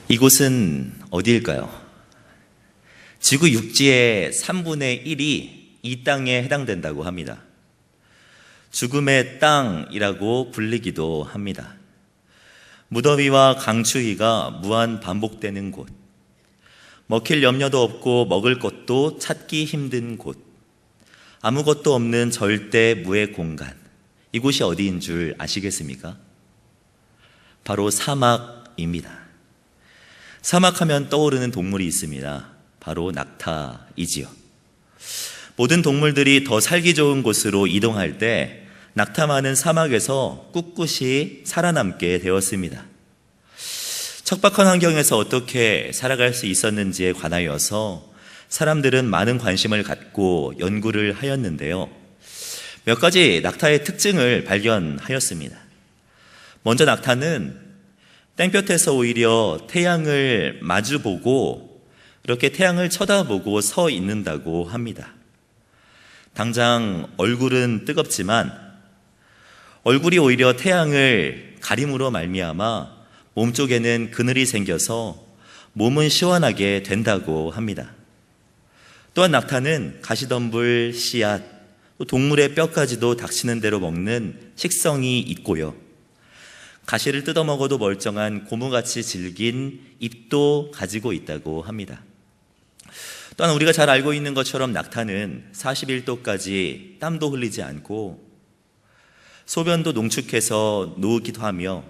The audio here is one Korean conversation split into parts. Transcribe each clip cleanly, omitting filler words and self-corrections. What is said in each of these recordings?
이곳은 어디일까요? 지구 육지의 3분의 1이 이 땅에 해당된다고 합니다. 죽음의 땅이라고 불리기도 합니다. 무더위와 강추위가 무한 반복되는 곳, 먹힐 염려도 없고 먹을 것도 찾기 힘든 곳, 아무것도 없는 절대 무의 공간, 이곳이 어디인 줄 아시겠습니까? 바로 사막입니다. 사막하면 떠오르는 동물이 있습니다. 바로 낙타이지요. 모든 동물들이 더 살기 좋은 곳으로 이동할 때 낙타만은 사막에서 꿋꿋이 살아남게 되었습니다. 척박한 환경에서 어떻게 살아갈 수 있었는지에 관하여서 사람들은 많은 관심을 갖고 연구를 하였는데요. 몇 가지 낙타의 특징을 발견하였습니다. 먼저 낙타는 땡볕에서 오히려 태양을 마주보고 이렇게 태양을 쳐다보고 서 있는다고 합니다. 당장 얼굴은 뜨겁지만 얼굴이 오히려 태양을 가림으로 말미암아 몸쪽에는 그늘이 생겨서 몸은 시원하게 된다고 합니다. 또한 낙타는 가시덤불, 씨앗, 또 동물의 뼈까지도 닥치는 대로 먹는 식성이 있고요. 가시를 뜯어먹어도 멀쩡한 고무같이 질긴 입도 가지고 있다고 합니다. 또한 우리가 잘 알고 있는 것처럼 낙타는 41도까지 땀도 흘리지 않고 소변도 농축해서 놓기도 하며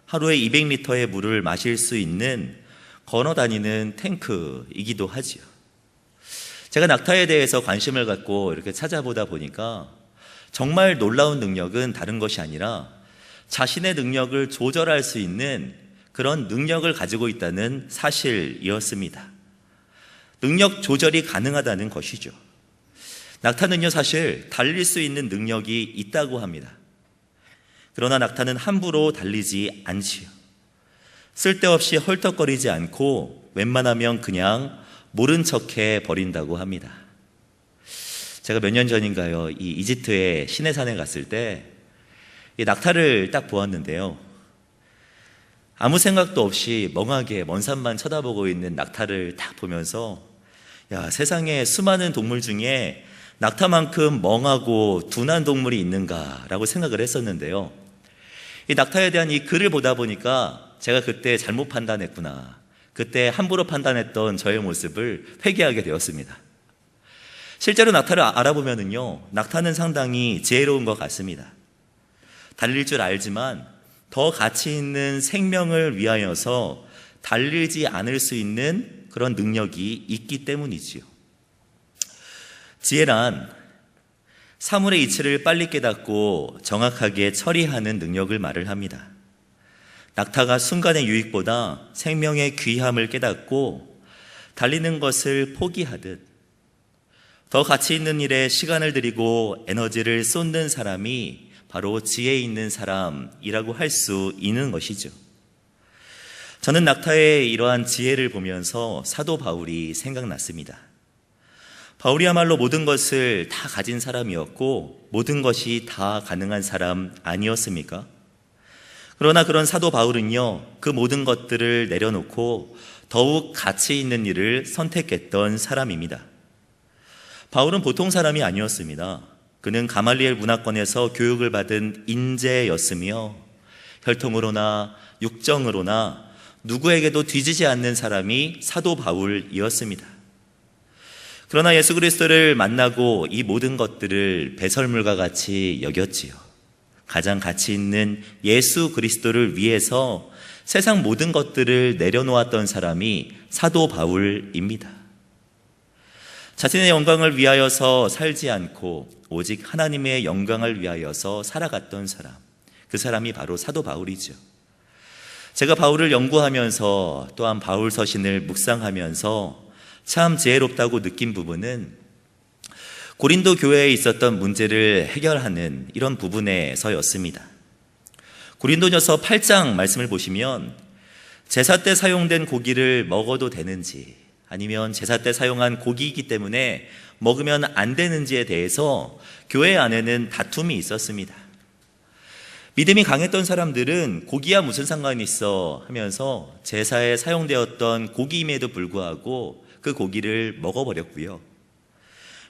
하루에 200리터의 물을 마실 수 있는 걸어다니는 탱크이기도 하지요. 제가 낙타에 대해서 관심을 갖고 이렇게 찾아보다 보니까 정말 놀라운 능력은 다른 것이 아니라 자신의 능력을 조절할 수 있는 그런 능력을 가지고 있다는 사실이었습니다. 능력 조절이 가능하다는 것이죠. 낙타는요, 사실 달릴 수 있는 능력이 있다고 합니다. 그러나 낙타는 함부로 달리지 않지요. 쓸데없이 헐떡거리지 않고 웬만하면 그냥 모른 척해 버린다고 합니다. 제가 몇 년 전인가요, 이 이집트의 시내산에 갔을 때 이 낙타를 딱 보았는데요. 아무 생각도 없이 멍하게 먼 산만 쳐다보고 있는 낙타를 딱 보면서 야, 세상에 수많은 동물 중에 낙타만큼 멍하고 둔한 동물이 있는가라고 생각을 했었는데요. 이 낙타에 대한 이 글을 보다 보니까 제가 그때 잘못 판단했구나, 그때 함부로 판단했던 저의 모습을 회개하게 되었습니다. 실제로 낙타를 알아보면은요, 낙타는 상당히 지혜로운 것 같습니다. 달릴 줄 알지만 더 가치 있는 생명을 위하여서 달리지 않을 수 있는 그런 능력이 있기 때문이지요. 지혜란 사물의 이치를 빨리 깨닫고 정확하게 처리하는 능력을 말을 합니다. 낙타가 순간의 유익보다 생명의 귀함을 깨닫고 달리는 것을 포기하듯 더 가치 있는 일에 시간을 들이고 에너지를 쏟는 사람이 바로 지혜 있는 사람이라고 할 수 있는 것이죠. 저는 낙타의 이러한 지혜를 보면서 사도 바울이 생각났습니다. 바울이야말로 모든 것을 다 가진 사람이었고 모든 것이 다 가능한 사람 아니었습니까? 그러나 그런 사도 바울은요, 그 모든 것들을 내려놓고 더욱 가치 있는 일을 선택했던 사람입니다. 바울은 보통 사람이 아니었습니다. 그는 가말리엘 문화권에서 교육을 받은 인재였으며 혈통으로나 육정으로나 누구에게도 뒤지지 않는 사람이 사도 바울이었습니다. 그러나 예수 그리스도를 만나고 이 모든 것들을 배설물과 같이 여겼지요. 가장 가치 있는 예수 그리스도를 위해서 세상 모든 것들을 내려놓았던 사람이 사도 바울입니다. 자신의 영광을 위하여서 살지 않고 오직 하나님의 영광을 위하여서 살아갔던 사람, 그 사람이 바로 사도 바울이죠. 제가 바울을 연구하면서 또한 바울 서신을 묵상하면서 참 지혜롭다고 느낀 부분은 고린도 교회에 있었던 문제를 해결하는 이런 부분에서였습니다. 고린도전서 8장 말씀을 보시면 제사 때 사용된 고기를 먹어도 되는지 아니면 제사 때 사용한 고기이기 때문에 먹으면 안 되는지에 대해서 교회 안에는 다툼이 있었습니다. 믿음이 강했던 사람들은 고기야 무슨 상관이 있어 하면서 제사에 사용되었던 고기임에도 불구하고 그 고기를 먹어버렸고요.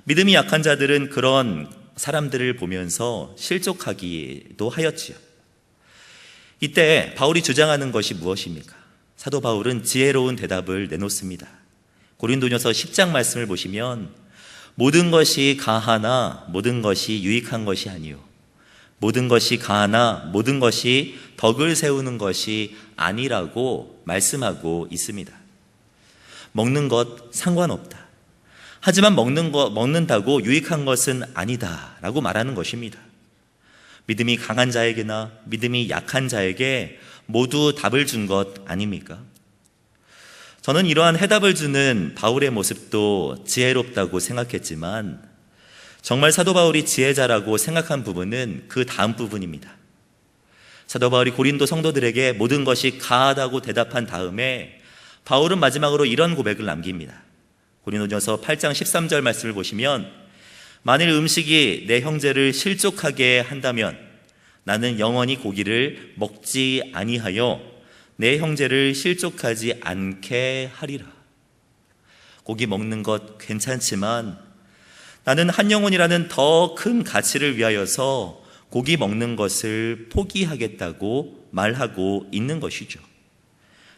믿음이 약한 자들은 그런 사람들을 보면서 실족하기도 하였지요. 이때 바울이 주장하는 것이 무엇입니까? 사도 바울은 지혜로운 대답을 내놓습니다. 고린도전서 10장 말씀을 보시면 모든 것이 가하나 모든 것이 유익한 것이 아니요 모든 것이 가하나 모든 것이 덕을 세우는 것이 아니라고 말씀하고 있습니다. 먹는 것 상관없다. 하지만 먹는다고 유익한 것은 아니다라고 말하는 것입니다. 믿음이 강한 자에게나 믿음이 약한 자에게 모두 답을 준 것 아닙니까? 저는 이러한 해답을 주는 바울의 모습도 지혜롭다고 생각했지만 정말 사도 바울이 지혜자라고 생각한 부분은 그 다음 부분입니다. 사도 바울이 고린도 성도들에게 모든 것이 가하다고 대답한 다음에 바울은 마지막으로 이런 고백을 남깁니다. 고린도전서 8장 13절 말씀을 보시면 만일 음식이 내 형제를 실족하게 한다면 나는 영원히 고기를 먹지 아니하여 내 형제를 실족하지 않게 하리라. 고기 먹는 것 괜찮지만 나는 한 영혼이라는 더 큰 가치를 위하여서 고기 먹는 것을 포기하겠다고 말하고 있는 것이죠.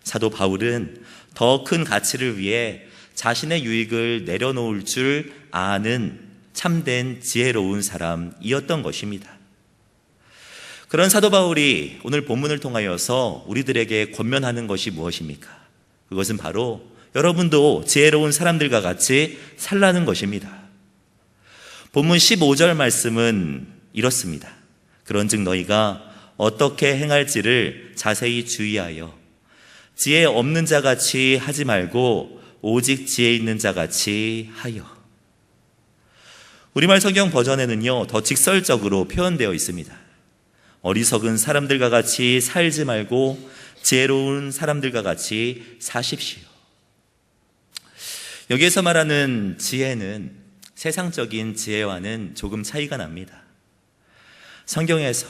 사도 바울은 더 큰 가치를 위해 자신의 유익을 내려놓을 줄 아는 참된 지혜로운 사람이었던 것입니다. 그런 사도 바울이 오늘 본문을 통하여서 우리들에게 권면하는 것이 무엇입니까? 그것은 바로 여러분도 지혜로운 사람들과 같이 살라는 것입니다. 본문 15절 말씀은 이렇습니다. 그런즉 너희가 어떻게 행할지를 자세히 주의하여 지혜 없는 자같이 하지 말고 오직 지혜 있는 자같이 하여. 우리말 성경 버전에는요 더 직설적으로 표현되어 있습니다. 어리석은 사람들과 같이 살지 말고 지혜로운 사람들과 같이 사십시오. 여기에서 말하는 지혜는 세상적인 지혜와는 조금 차이가 납니다. 성경에서,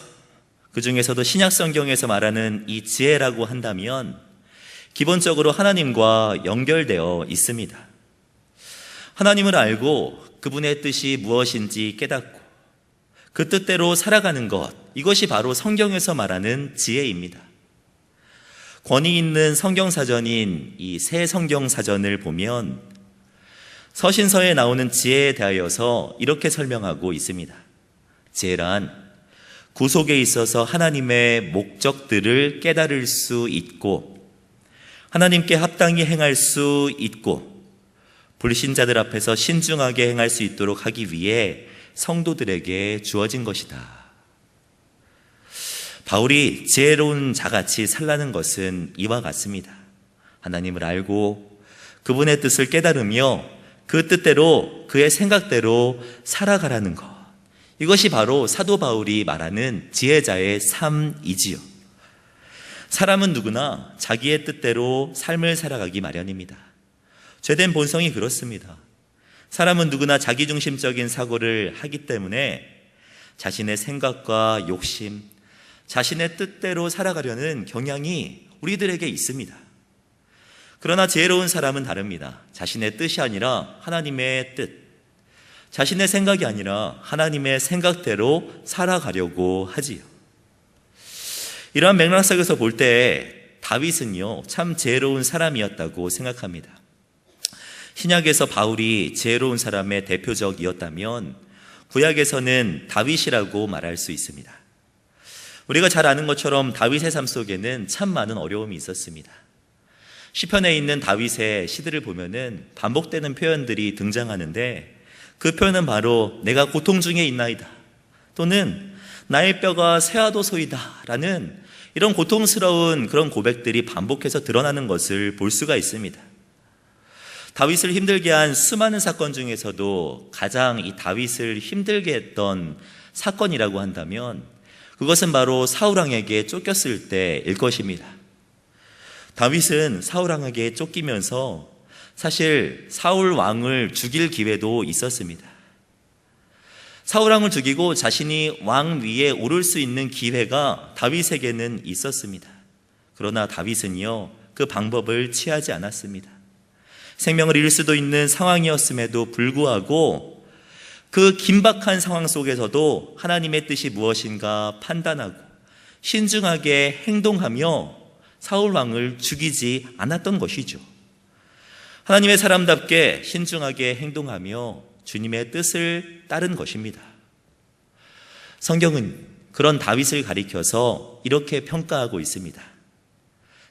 그 중에서도 신약 성경에서 말하는 이 지혜라고 한다면 기본적으로 하나님과 연결되어 있습니다. 하나님을 알고 그분의 뜻이 무엇인지 깨닫고 그 뜻대로 살아가는 것, 이것이 바로 성경에서 말하는 지혜입니다. 권위 있는 성경사전인 이 새 성경사전을 보면 서신서에 나오는 지혜에 대하여서 이렇게 설명하고 있습니다. 지혜란 구속에 있어서 하나님의 목적들을 깨달을 수 있고 하나님께 합당히 행할 수 있고 불신자들 앞에서 신중하게 행할 수 있도록 하기 위해 성도들에게 주어진 것이다. 바울이 지혜로운 자같이 살라는 것은 이와 같습니다. 하나님을 알고 그분의 뜻을 깨달으며 그 뜻대로 그의 생각대로 살아가라는 것, 이것이 바로 사도 바울이 말하는 지혜자의 삶이지요. 사람은 누구나 자기의 뜻대로 삶을 살아가기 마련입니다. 죄된 본성이 그렇습니다. 사람은 누구나 자기중심적인 사고를 하기 때문에 자신의 생각과 욕심, 자신의 뜻대로 살아가려는 경향이 우리들에게 있습니다. 그러나 지혜로운 사람은 다릅니다. 자신의 뜻이 아니라 하나님의 뜻, 자신의 생각이 아니라 하나님의 생각대로 살아가려고 하지요. 이러한 맥락 속에서 볼 때 다윗은요 참 지혜로운 사람이었다고 생각합니다. 신약에서 바울이 지혜로운 사람의 대표적이었다면 구약에서는 다윗이라고 말할 수 있습니다. 우리가 잘 아는 것처럼 다윗의 삶 속에는 참 많은 어려움이 있었습니다. 시편에 있는 다윗의 시들을 보면은 반복되는 표현들이 등장하는데 그 표현은 바로 내가 고통 중에 있나이다 또는 나의 뼈가 새하도소이다 라는 이런 고통스러운 그런 고백들이 반복해서 드러나는 것을 볼 수가 있습니다. 다윗을 힘들게 한 수많은 사건 중에서도 가장 이 다윗을 힘들게 했던 사건이라고 한다면 그것은 바로 사울왕에게 쫓겼을 때일 것입니다. 다윗은 사울왕에게 쫓기면서 사실 사울 왕을 죽일 기회도 있었습니다. 사울왕을 죽이고 자신이 왕 위에 오를 수 있는 기회가 다윗에게는 있었습니다. 그러나 다윗은요, 그 방법을 취하지 않았습니다. 생명을 잃을 수도 있는 상황이었음에도 불구하고 그 긴박한 상황 속에서도 하나님의 뜻이 무엇인가 판단하고 신중하게 행동하며 사울왕을 죽이지 않았던 것이죠. 하나님의 사람답게 신중하게 행동하며 주님의 뜻을 따른 것입니다. 성경은 그런 다윗을 가리켜서 이렇게 평가하고 있습니다.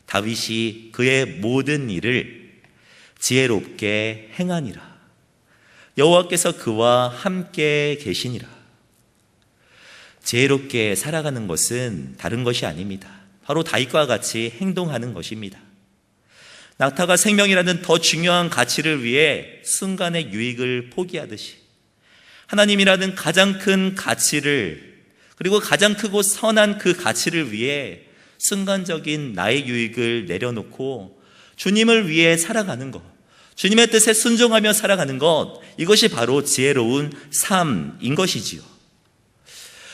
다윗이 그의 모든 일을 지혜롭게 행하니라. 여호와께서 그와 함께 계시니라. 지혜롭게 살아가는 것은 다른 것이 아닙니다. 바로 다윗과 같이 행동하는 것입니다. 낙타가 생명이라는 더 중요한 가치를 위해 순간의 유익을 포기하듯이 하나님이라는 가장 큰 가치를, 그리고 가장 크고 선한 그 가치를 위해 순간적인 나의 유익을 내려놓고 주님을 위해 살아가는 것, 주님의 뜻에 순종하며 살아가는 것, 이것이 바로 지혜로운 삶인 것이지요.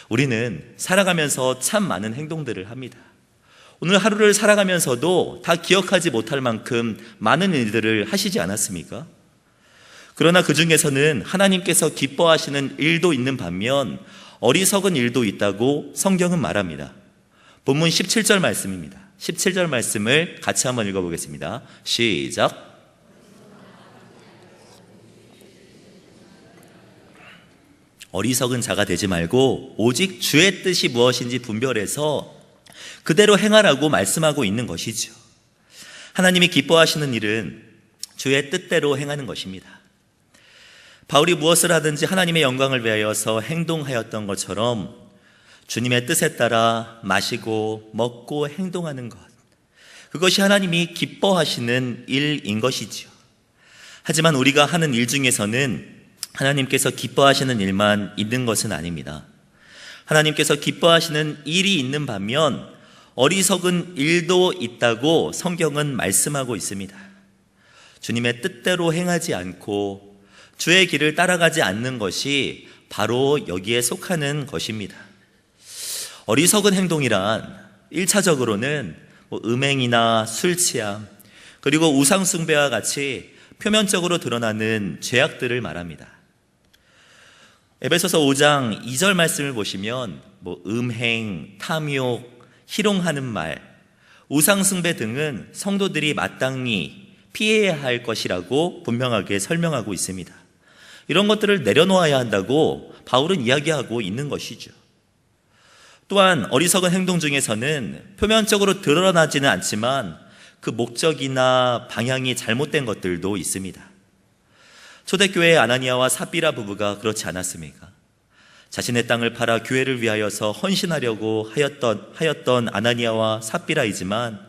우리는 살아가면서 참 많은 행동들을 합니다. 오늘 하루를 살아가면서도 다 기억하지 못할 만큼 많은 일들을 하시지 않았습니까? 그러나 그 중에서는 하나님께서 기뻐하시는 일도 있는 반면 어리석은 일도 있다고 성경은 말합니다. 본문 17절 말씀입니다. 17절 말씀을 같이 한번 읽어보겠습니다. 시작. 어리석은 자가 되지 말고 오직 주의 뜻이 무엇인지 분별해서 그대로 행하라고 말씀하고 있는 것이죠. 하나님이 기뻐하시는 일은 주의 뜻대로 행하는 것입니다. 바울이 무엇을 하든지 하나님의 영광을 위하여서 행동하였던 것처럼 주님의 뜻에 따라 마시고 먹고 행동하는 것, 그것이 하나님이 기뻐하시는 일인 것이지요. 하지만 우리가 하는 일 중에서는 하나님께서 기뻐하시는 일만 있는 것은 아닙니다. 하나님께서 기뻐하시는 일이 있는 반면 어리석은 일도 있다고 성경은 말씀하고 있습니다. 주님의 뜻대로 행하지 않고 주의 길을 따라가지 않는 것이 바로 여기에 속하는 것입니다. 어리석은 행동이란 1차적으로는 음행이나 술 취함, 그리고 우상숭배와 같이 표면적으로 드러나는 죄악들을 말합니다. 에베소서 5장 2절 말씀을 보시면 음행, 탐욕, 희롱하는 말, 우상숭배 등은 성도들이 마땅히 피해야 할 것이라고 분명하게 설명하고 있습니다. 이런 것들을 내려놓아야 한다고 바울은 이야기하고 있는 것이죠. 또한 어리석은 행동 중에서는 표면적으로 드러나지는 않지만 그 목적이나 방향이 잘못된 것들도 있습니다. 초대교회의 아나니아와 삽비라 부부가 그렇지 않았습니까? 자신의 땅을 팔아 교회를 위하여서 헌신하려고 하였던 아나니아와 삽비라이지만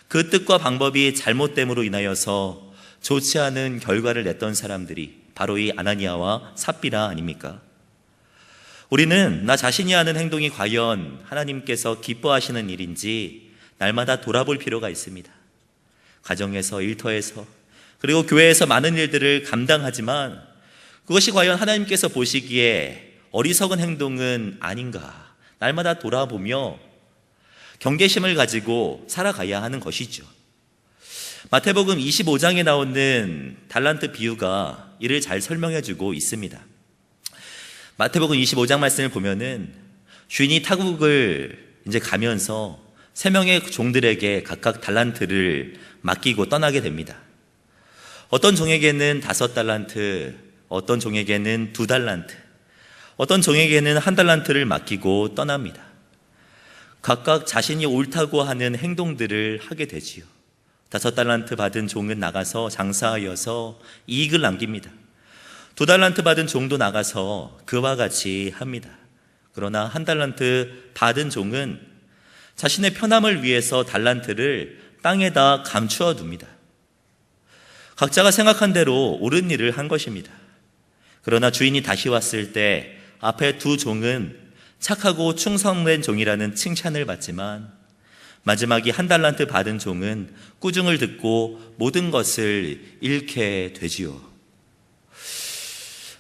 그 뜻과 방법이 잘못됨으로 인하여서 좋지 않은 결과를 냈던 사람들이 바로 이 아나니아와 삽비라 아닙니까? 우리는 나 자신이 하는 행동이 과연 하나님께서 기뻐하시는 일인지 날마다 돌아볼 필요가 있습니다. 가정에서, 일터에서, 그리고 교회에서 많은 일들을 감당하지만 그것이 과연 하나님께서 보시기에 어리석은 행동은 아닌가, 날마다 돌아보며 경계심을 가지고 살아가야 하는 것이죠. 마태복음 25장에 나오는 달란트 비유가 이를 잘 설명해주고 있습니다. 마태복음 25장 말씀을 보면은 주인이 타국을 이제 가면서 3명의 종들에게 각각 달란트를 맡기고 떠나게 됩니다. 어떤 종에게는 5달란트, 어떤 종에게는 2달란트, 어떤 종에게는 1달란트를 맡기고 떠납니다. 각각 자신이 옳다고 하는 행동들을 하게 되지요. 5달란트 받은 종은 나가서 장사하여서 이익을 남깁니다. 2달란트 받은 종도 나가서 그와 같이 합니다. 그러나 1달란트 받은 종은 자신의 편함을 위해서 달란트를 땅에다 감추어 둡니다. 각자가 생각한 대로 옳은 일을 한 것입니다. 그러나 주인이 다시 왔을 때 앞에 2 종은 착하고 충성된 종이라는 칭찬을 받지만 마지막에 1달란트 받은 종은 꾸중을 듣고 모든 것을 잃게 되지요.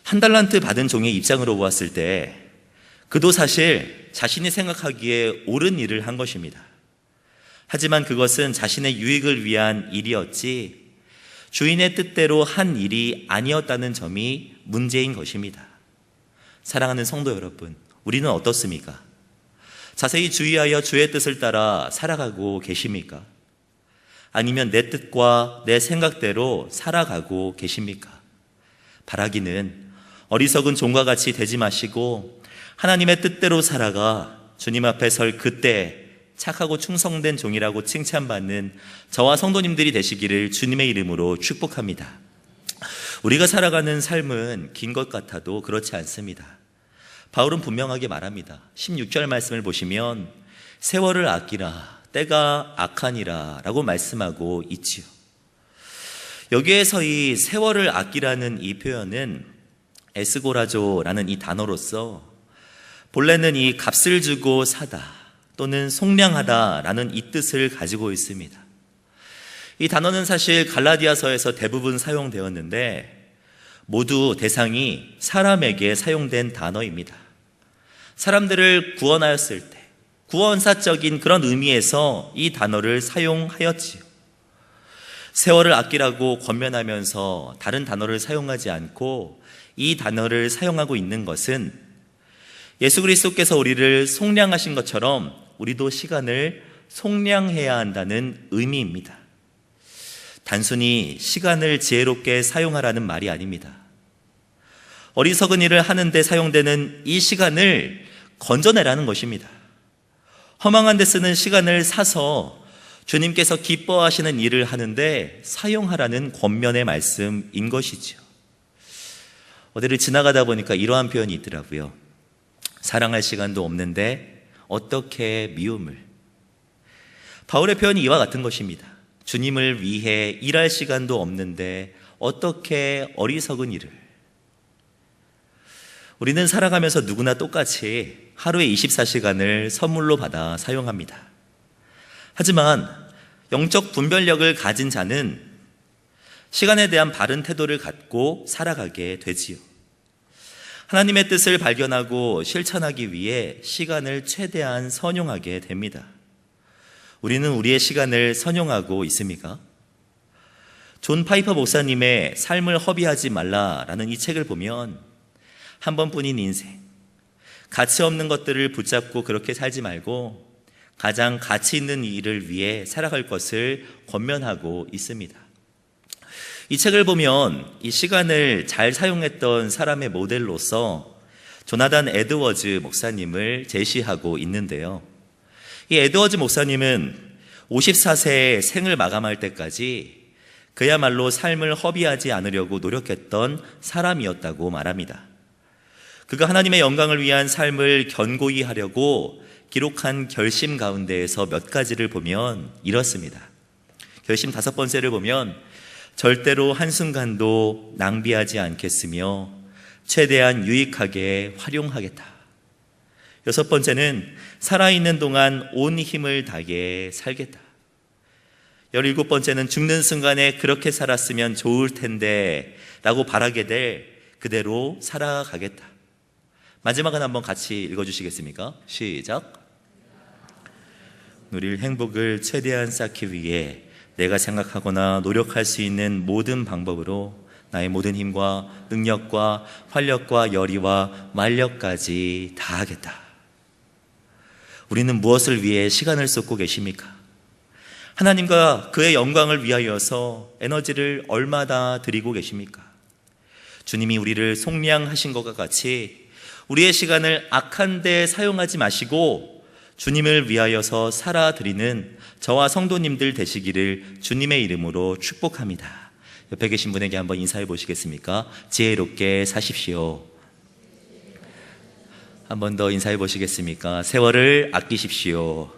한 달란트 받은 종의 입장으로 보았을 때 그도 사실 자신이 생각하기에 옳은 일을 한 것입니다. 하지만 그것은 자신의 유익을 위한 일이었지 주인의 뜻대로 한 일이 아니었다는 점이 문제인 것입니다. 사랑하는 성도 여러분, 우리는 어떻습니까? 자세히 주의하여 주의 뜻을 따라 살아가고 계십니까? 아니면 내 뜻과 내 생각대로 살아가고 계십니까? 바라기는 어리석은 종과 같이 되지 마시고 하나님의 뜻대로 살아가 주님 앞에 설 그때 착하고 충성된 종이라고 칭찬받는 저와 성도님들이 되시기를 주님의 이름으로 축복합니다. 우리가 살아가는 삶은 긴 것 같아도 그렇지 않습니다. 바울은 분명하게 말합니다. 16절 말씀을 보시면 세월을 아끼라 때가 악하니라 라고 말씀하고 있지요. 여기에서 이 세월을 아끼라는 이 표현은 에스고라조라는 이 단어로서 본래는 이 값을 주고 사다 또는 속량하다라는 이 뜻을 가지고 있습니다. 이 단어는 사실 갈라디아서에서 대부분 사용되었는데 모두 대상이 사람에게 사용된 단어입니다. 사람들을 구원하였을 때 구원사적인 그런 의미에서 이 단어를 사용하였지요. 세월을 아끼라고 권면하면서 다른 단어를 사용하지 않고 이 단어를 사용하고 있는 것은 예수 그리스도께서 우리를 속량하신 것처럼 우리도 시간을 속량해야 한다는 의미입니다. 단순히 시간을 지혜롭게 사용하라는 말이 아닙니다. 어리석은 일을 하는데 사용되는 이 시간을 건져내라는 것입니다. 허망한 데 쓰는 시간을 사서 주님께서 기뻐하시는 일을 하는데 사용하라는 권면의 말씀인 것이죠. 어디를 지나가다 보니까 이러한 표현이 있더라고요. 사랑할 시간도 없는데 어떻게 미움을. 바울의 표현이 이와 같은 것입니다. 주님을 위해 일할 시간도 없는데 어떻게 어리석은 일을. 우리는 살아가면서 누구나 똑같이 하루에 24시간을 선물로 받아 사용합니다. 하지만 영적 분별력을 가진 자는 시간에 대한 바른 태도를 갖고 살아가게 되지요. 하나님의 뜻을 발견하고 실천하기 위해 시간을 최대한 선용하게 됩니다. 우리는 우리의 시간을 선용하고 있습니까? 존 파이퍼 목사님의 삶을 허비하지 말라라는 이 책을 보면 한 번뿐인 인생, 가치 없는 것들을 붙잡고 그렇게 살지 말고 가장 가치 있는 일을 위해 살아갈 것을 권면하고 있습니다. 이 책을 보면 이 시간을 잘 사용했던 사람의 모델로서 조나단 에드워즈 목사님을 제시하고 있는데요. 이 에드워즈 목사님은 54세의 생을 마감할 때까지 그야말로 삶을 허비하지 않으려고 노력했던 사람이었다고 말합니다. 그가 하나님의 영광을 위한 삶을 견고히 하려고 기록한 결심 가운데에서 몇 가지를 보면 이렇습니다. 결심 5번째를 보면 절대로 한순간도 낭비하지 않겠으며 최대한 유익하게 활용하겠다. 6번째는 살아있는 동안 온 힘을 다해 살겠다. 17번째는 죽는 순간에 그렇게 살았으면 좋을 텐데 라고 바라게 될 그대로 살아가겠다. 마지막은 한번 같이 읽어주시겠습니까? 시작. 누릴 행복을 최대한 쌓기 위해 내가 생각하거나 노력할 수 있는 모든 방법으로 나의 모든 힘과 능력과 활력과 열의와 만력까지 다하겠다. 우리는 무엇을 위해 시간을 쏟고 계십니까? 하나님과 그의 영광을 위하여서 에너지를 얼마나 드리고 계십니까? 주님이 우리를 속량하신 것과 같이 우리의 시간을 악한 데 사용하지 마시고 주님을 위하여서 살아드리는 저와 성도님들 되시기를 주님의 이름으로 축복합니다. 옆에 계신 분에게 한번 인사해 보시겠습니까? 지혜롭게 사십시오. 한 번 더 인사해 보시겠습니까? 세월을 아끼십시오.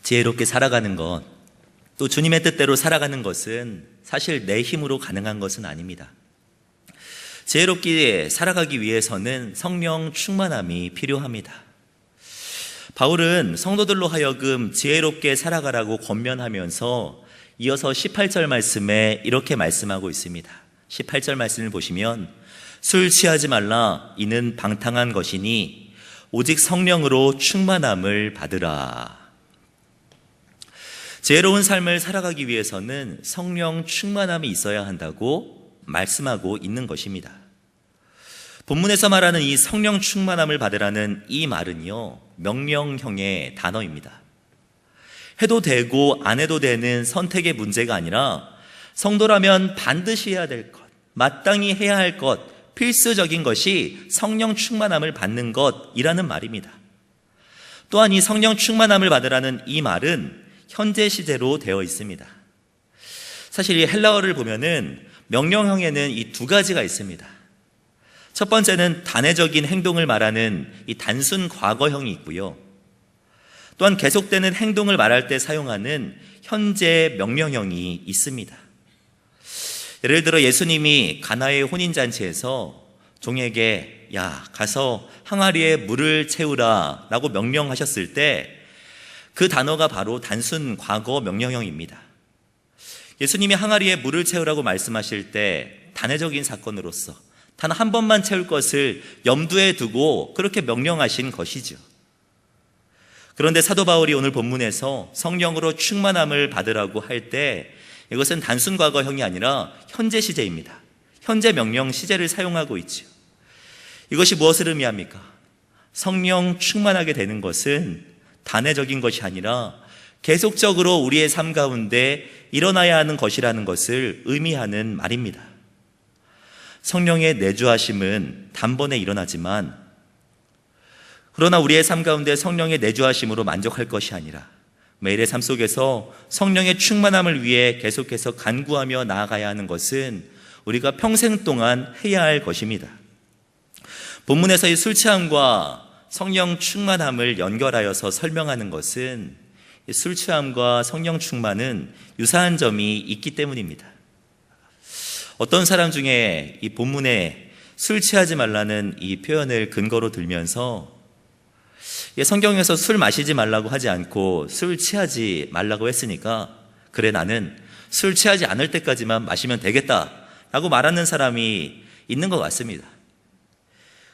지혜롭게 살아가는 것, 또 주님의 뜻대로 살아가는 것은 사실 내 힘으로 가능한 것은 아닙니다. 지혜롭게 살아가기 위해서는 성령 충만함이 필요합니다. 바울은 성도들로 하여금 지혜롭게 살아가라고 권면하면서 이어서 18절 말씀에 이렇게 말씀하고 있습니다. 18절 말씀을 보시면 술 취하지 말라 이는 방탕한 것이니 오직 성령으로 충만함을 받으라. 지혜로운 삶을 살아가기 위해서는 성령 충만함이 있어야 한다고 말씀하고 있는 것입니다. 본문에서 말하는 이 성령 충만함을 받으라는 이 말은요, 명령형의 단어입니다. 해도 되고 안 해도 되는 선택의 문제가 아니라 성도라면 반드시 해야 될 것, 마땅히 해야 할 것, 필수적인 것이 성령 충만함을 받는 것이라는 말입니다. 또한 이 성령 충만함을 받으라는 이 말은 현재 시제로 되어 있습니다. 사실 이 헬라어를 보면은 명령형에는 이 두 가지가 있습니다. 첫 번째는 단회적인 행동을 말하는 이 단순 과거형이 있고요. 또한 계속되는 행동을 말할 때 사용하는 현재 명령형이 있습니다. 예를 들어 예수님이 가나의 혼인잔치에서 종에게 야 가서 항아리에 물을 채우라 라고 명령하셨을 때 그 단어가 바로 단순 과거 명령형입니다. 예수님이 항아리에 물을 채우라고 말씀하실 때 단회적인 사건으로서 단 한 번만 채울 것을 염두에 두고 그렇게 명령하신 것이죠. 그런데 사도 바울이 오늘 본문에서 성령으로 충만함을 받으라고 할 때 이것은 단순 과거형이 아니라 현재 시제입니다. 현재 명령 시제를 사용하고 있죠. 이것이 무엇을 의미합니까? 성령 충만하게 되는 것은 단회적인 것이 아니라 계속적으로 우리의 삶 가운데 일어나야 하는 것이라는 것을 의미하는 말입니다. 성령의 내주하심은 단번에 일어나지만 그러나 우리의 삶 가운데 성령의 내주하심으로 만족할 것이 아니라 매일의 삶 속에서 성령의 충만함을 위해 계속해서 간구하며 나아가야 하는 것은 우리가 평생 동안 해야 할 것입니다. 본문에서의 술 취함과 성령 충만함을 연결하여서 설명하는 것은 술 취함과 성령 충만은 유사한 점이 있기 때문입니다. 어떤 사람 중에 이 본문에 술 취하지 말라는 이 표현을 근거로 들면서 성경에서 술 마시지 말라고 하지 않고 술 취하지 말라고 했으니까 그래 나는 술 취하지 않을 때까지만 마시면 되겠다라고 말하는 사람이 있는 것 같습니다.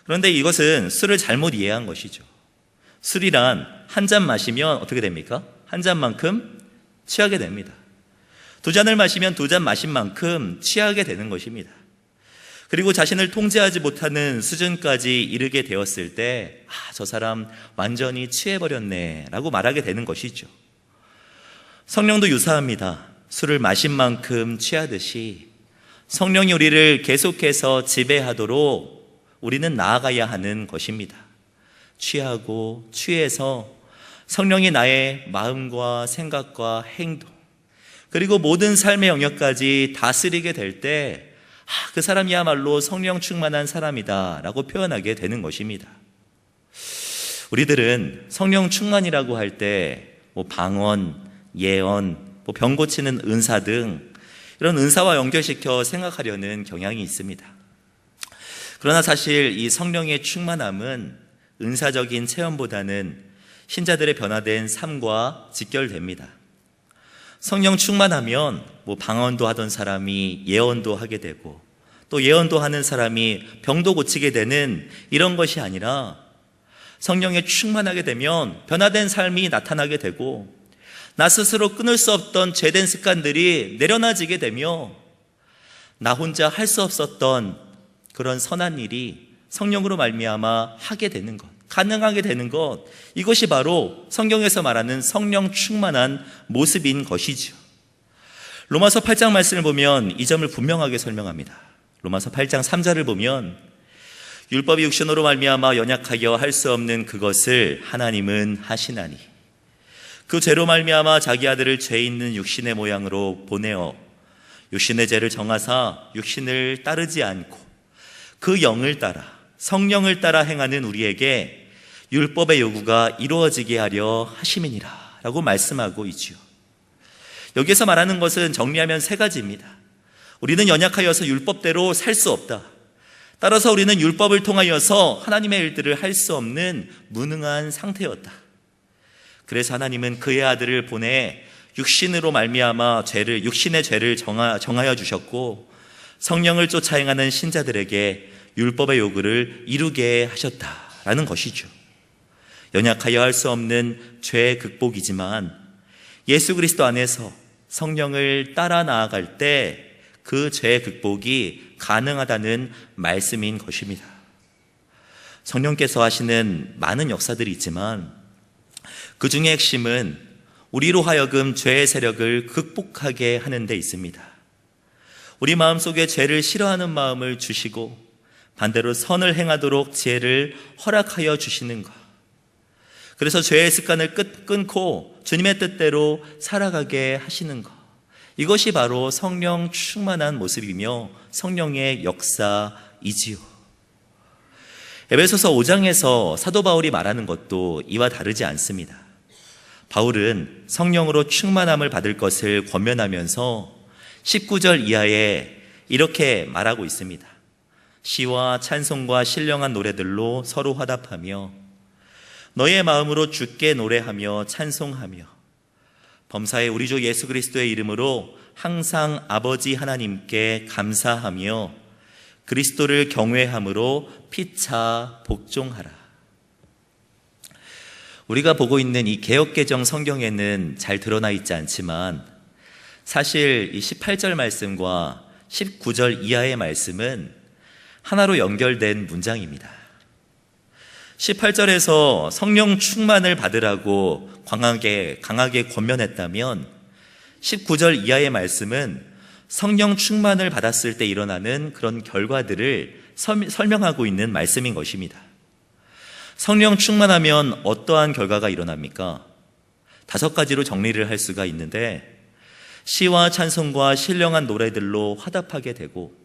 그런데 이것은 술을 잘못 이해한 것이죠. 술이란 한 잔 마시면 어떻게 됩니까? 한 잔만큼 취하게 됩니다. 두 잔을 마시면 두 잔 마신 만큼 취하게 되는 것입니다. 그리고 자신을 통제하지 못하는 수준까지 이르게 되었을 때 저 사람 완전히 취해버렸네 라고 말하게 되는 것이죠. 성령도 유사합니다. 술을 마신 만큼 취하듯이 성령이 우리를 계속해서 지배하도록 우리는 나아가야 하는 것입니다. 취하고 취해서 성령이 나의 마음과 생각과 행동 그리고 모든 삶의 영역까지 다스리게 될 때 그 사람이야말로 성령 충만한 사람이다 라고 표현하게 되는 것입니다. 우리들은 성령 충만이라고 할 때 방언, 예언, 병 고치는 은사 등 이런 은사와 연결시켜 생각하려는 경향이 있습니다. 그러나 사실 이 성령의 충만함은 은사적인 체험보다는 신자들의 변화된 삶과 직결됩니다. 성령 충만하면 방언도 하던 사람이 예언도 하게 되고 또 예언도 하는 사람이 병도 고치게 되는 이런 것이 아니라 성령에 충만하게 되면 변화된 삶이 나타나게 되고 나 스스로 끊을 수 없던 죄된 습관들이 내려놔지게 되며 나 혼자 할 수 없었던 그런 선한 일이 성령으로 말미암아 하게 되는 것, 가능하게 되는 것, 이것이 바로 성경에서 말하는 성령 충만한 모습인 것이죠. 로마서 8장 말씀을 보면 이 점을 분명하게 설명합니다. 로마서 8장 3절을 보면 율법이 육신으로 말미암아 연약하여 할 수 없는 그것을 하나님은 하시나니 그 죄로 말미암아 자기 아들을 죄 있는 육신의 모양으로 보내어 육신의 죄를 정하사 육신을 따르지 않고 그 영을 따라 성령을 따라 행하는 우리에게 율법의 요구가 이루어지게 하려 하심이니라 라고 말씀하고 있지요. 여기에서 말하는 것은 정리하면 세 가지입니다. 우리는 연약하여서 율법대로 살 수 없다. 따라서 우리는 율법을 통하여서 하나님의 일들을 할 수 없는 무능한 상태였다. 그래서 하나님은 그의 아들을 보내 육신으로 말미암아 육신의 죄를 정하여 주셨고 성령을 쫓아 행하는 신자들에게 율법의 요구를 이루게 하셨다라는 것이죠. 연약하여 할 수 없는 죄 극복이지만 예수 그리스도 안에서 성령을 따라 나아갈 때 그 죄 극복이 가능하다는 말씀인 것입니다. 성령께서 하시는 많은 역사들이 있지만 그 중에 핵심은 우리로 하여금 죄의 세력을 극복하게 하는 데 있습니다. 우리 마음속에 죄를 싫어하는 마음을 주시고 반대로 선을 행하도록 지혜를 허락하여 주시는 것. 그래서 죄의 습관을 끊고 주님의 뜻대로 살아가게 하시는 것. 이것이 바로 성령 충만한 모습이며 성령의 역사이지요. 에베소서 5장에서 사도 바울이 말하는 것도 이와 다르지 않습니다. 바울은 성령으로 충만함을 받을 것을 권면하면서 19절 이하에 이렇게 말하고 있습니다. 시와 찬송과 신령한 노래들로 서로 화답하며 너의 마음으로 주께 노래하며 찬송하며 범사의 우리 주 예수 그리스도의 이름으로 항상 아버지 하나님께 감사하며 그리스도를 경외함으로 피차 복종하라. 우리가 보고 있는 이 개역개정 성경에는 잘 드러나 있지 않지만 사실 이 18절 말씀과 19절 이하의 말씀은 하나로 연결된 문장입니다. 18절에서 성령 충만을 받으라고 강하게 권면했다면 19절 이하의 말씀은 성령 충만을 받았을 때 일어나는 그런 결과들을 설명하고 있는 말씀인 것입니다. 성령 충만하면 어떠한 결과가 일어납니까? 5가지로 정리를 할 수가 있는데 시와 찬송과 신령한 노래들로 화답하게 되고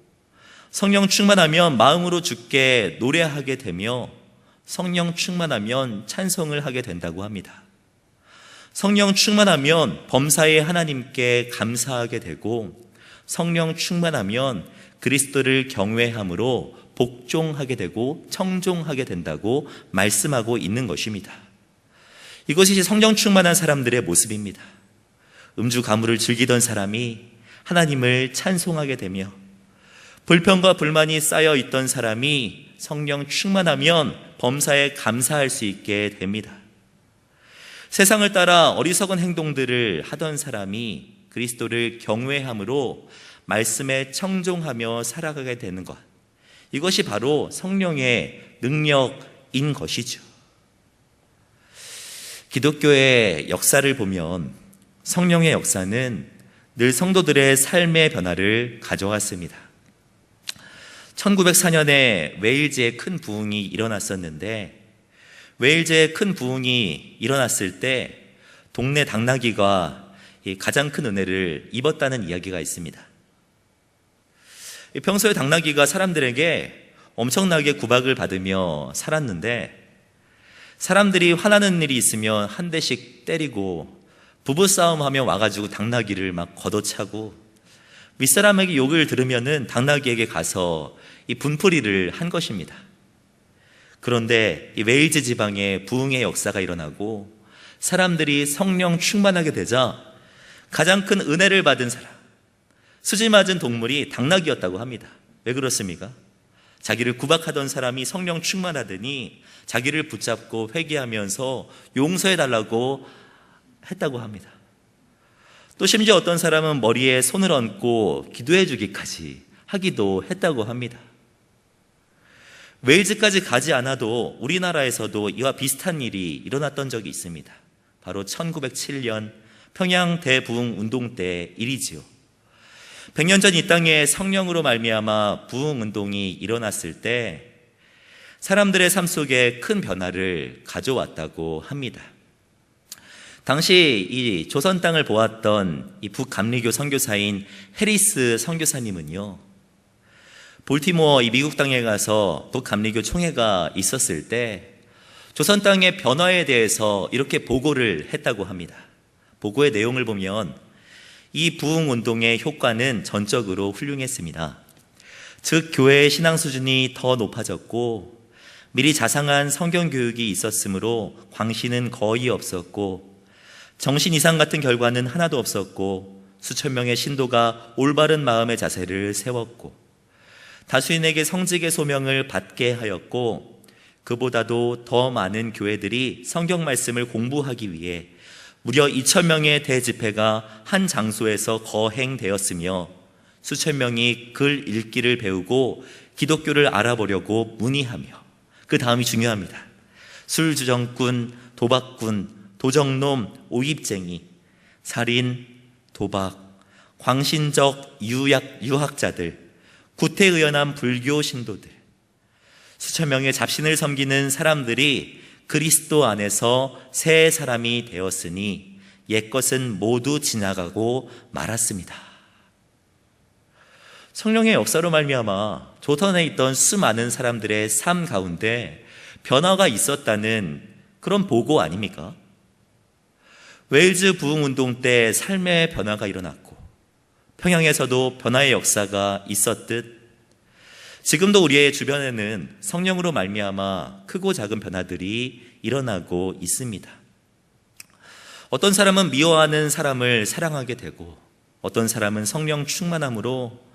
성령 충만하면 마음으로 주께 노래하게 되며 성령 충만하면 찬송을 하게 된다고 합니다. 성령 충만하면 범사의 하나님께 감사하게 되고 성령 충만하면 그리스도를 경외함으로 복종하게 되고 청종하게 된다고 말씀하고 있는 것입니다. 이것이 성령 충만한 사람들의 모습입니다. 음주 가무를 즐기던 사람이 하나님을 찬송하게 되며 불평과 불만이 쌓여 있던 사람이 성령 충만하면 범사에 감사할 수 있게 됩니다. 세상을 따라 어리석은 행동들을 하던 사람이 그리스도를 경외함으로 말씀에 청종하며 살아가게 되는 것, 이것이 바로 성령의 능력인 것이죠. 기독교의 역사를 보면 성령의 역사는 늘 성도들의 삶의 변화를 가져왔습니다. 1904년에 웨일즈에 큰 부흥이 일어났었는데 웨일즈에 큰 부흥이 일어났을 때 동네 당나귀가 가장 큰 은혜를 입었다는 이야기가 있습니다. 평소에 당나귀가 사람들에게 엄청나게 구박을 받으며 살았는데 사람들이 화나는 일이 있으면 한 대씩 때리고 부부싸움하며 와가지고 당나귀를 막 걷어차고 윗사람에게 욕을 들으면은 당나귀에게 가서 이 분풀이를 한 것입니다. 그런데 이 웨일즈 지방에 부흥의 역사가 일어나고 사람들이 성령 충만하게 되자 가장 큰 은혜를 받은 사람, 수지 맞은 동물이 당나귀였다고 합니다. 왜 그렇습니까? 자기를 구박하던 사람이 성령 충만하더니 자기를 붙잡고 회개하면서 용서해달라고 했다고 합니다. 또 심지어 어떤 사람은 머리에 손을 얹고 기도해 주기까지 하기도 했다고 합니다. 웨일즈까지 가지 않아도 우리나라에서도 이와 비슷한 일이 일어났던 적이 있습니다. 바로 1907년 평양 대부흥 운동 때 일이지요. 100년 전 이 땅에 성령으로 말미암아 부흥 운동이 일어났을 때 사람들의 삶 속에 큰 변화를 가져왔다고 합니다. 당시 이 조선 땅을 보았던 이 북감리교 선교사인 해리스 선교사님은요, 볼티모어 이 미국 땅에 가서 북감리교 총회가 있었을 때 조선 땅의 변화에 대해서 이렇게 보고를 했다고 합니다. 보고의 내용을 보면 이 부흥 운동의 효과는 전적으로 훌륭했습니다. 즉 교회의 신앙 수준이 더 높아졌고 미리 자상한 성경 교육이 있었으므로 광신은 거의 없었고 정신 이상 같은 결과는 하나도 없었고 수천 명의 신도가 올바른 마음의 자세를 세웠고 다수인에게 성직의 소명을 받게 하였고 그보다도 더 많은 교회들이 성경 말씀을 공부하기 위해 무려 2,000명의 대집회가 한 장소에서 거행되었으며 수천 명이 글 읽기를 배우고 기독교를 알아보려고 문의하며, 그 다음이 중요합니다. 술주정꾼, 도박꾼, 도적놈, 오입쟁이, 살인, 도박, 광신적 유학자들, 구태의연한 불교 신도들, 수천 명의 잡신을 섬기는 사람들이 그리스도 안에서 새 사람이 되었으니 옛것은 모두 지나가고 말았습니다. 성령의 역사로 말미암아 조선에 있던 수많은 사람들의 삶 가운데 변화가 있었다는 그런 보고 아닙니까? 웨일즈 부흥운동 때 삶의 변화가 일어났고 평양에서도 변화의 역사가 있었듯 지금도 우리의 주변에는 성령으로 말미암아 크고 작은 변화들이 일어나고 있습니다. 어떤 사람은 미워하는 사람을 사랑하게 되고 어떤 사람은 성령 충만함으로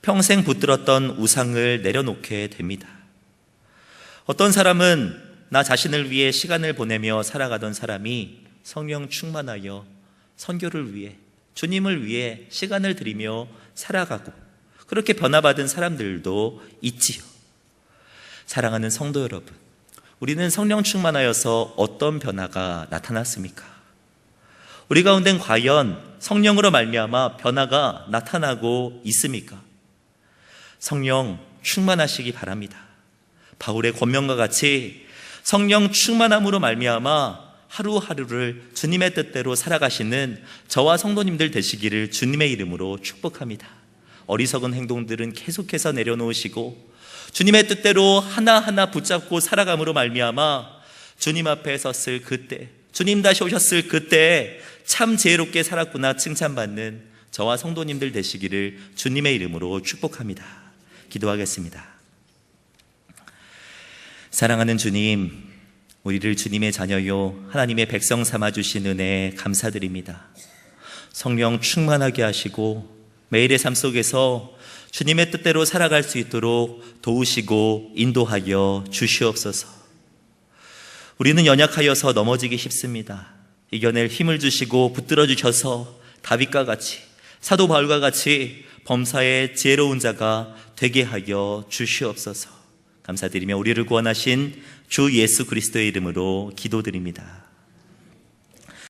평생 붙들었던 우상을 내려놓게 됩니다. 어떤 사람은 나 자신을 위해 시간을 보내며 살아가던 사람이 성령 충만하여 선교를 위해, 주님을 위해 시간을 들이며 살아가고 그렇게 변화받은 사람들도 있지요. 사랑하는 성도 여러분, 우리는 성령 충만하여서 어떤 변화가 나타났습니까? 우리 가운데는 과연 성령으로 말미암아 변화가 나타나고 있습니까? 성령 충만하시기 바랍니다. 바울의 권면과 같이 성령 충만함으로 말미암아 하루하루를 주님의 뜻대로 살아가시는 저와 성도님들 되시기를 주님의 이름으로 축복합니다. 어리석은 행동들은 계속해서 내려놓으시고 주님의 뜻대로 하나하나 붙잡고 살아감으로 말미암아 주님 앞에 섰을 그때, 주님 다시 오셨을 그때 참 지혜롭게 살았구나 칭찬받는 저와 성도님들 되시기를 주님의 이름으로 축복합니다. 기도하겠습니다. 사랑하는 주님, 우리를 주님의 자녀요 하나님의 백성 삼아주신 은혜에 감사드립니다. 성령 충만하게 하시고 매일의 삶 속에서 주님의 뜻대로 살아갈 수 있도록 도우시고 인도하여 주시옵소서. 우리는 연약하여서 넘어지기 쉽습니다. 이겨낼 힘을 주시고 붙들어 주셔서 다윗과 같이, 사도 바울과 같이 범사의 지혜로운 자가 되게 하여 주시옵소서. 감사드리며 우리를 구원하신 주 예수 그리스도의 이름으로 기도드립니다.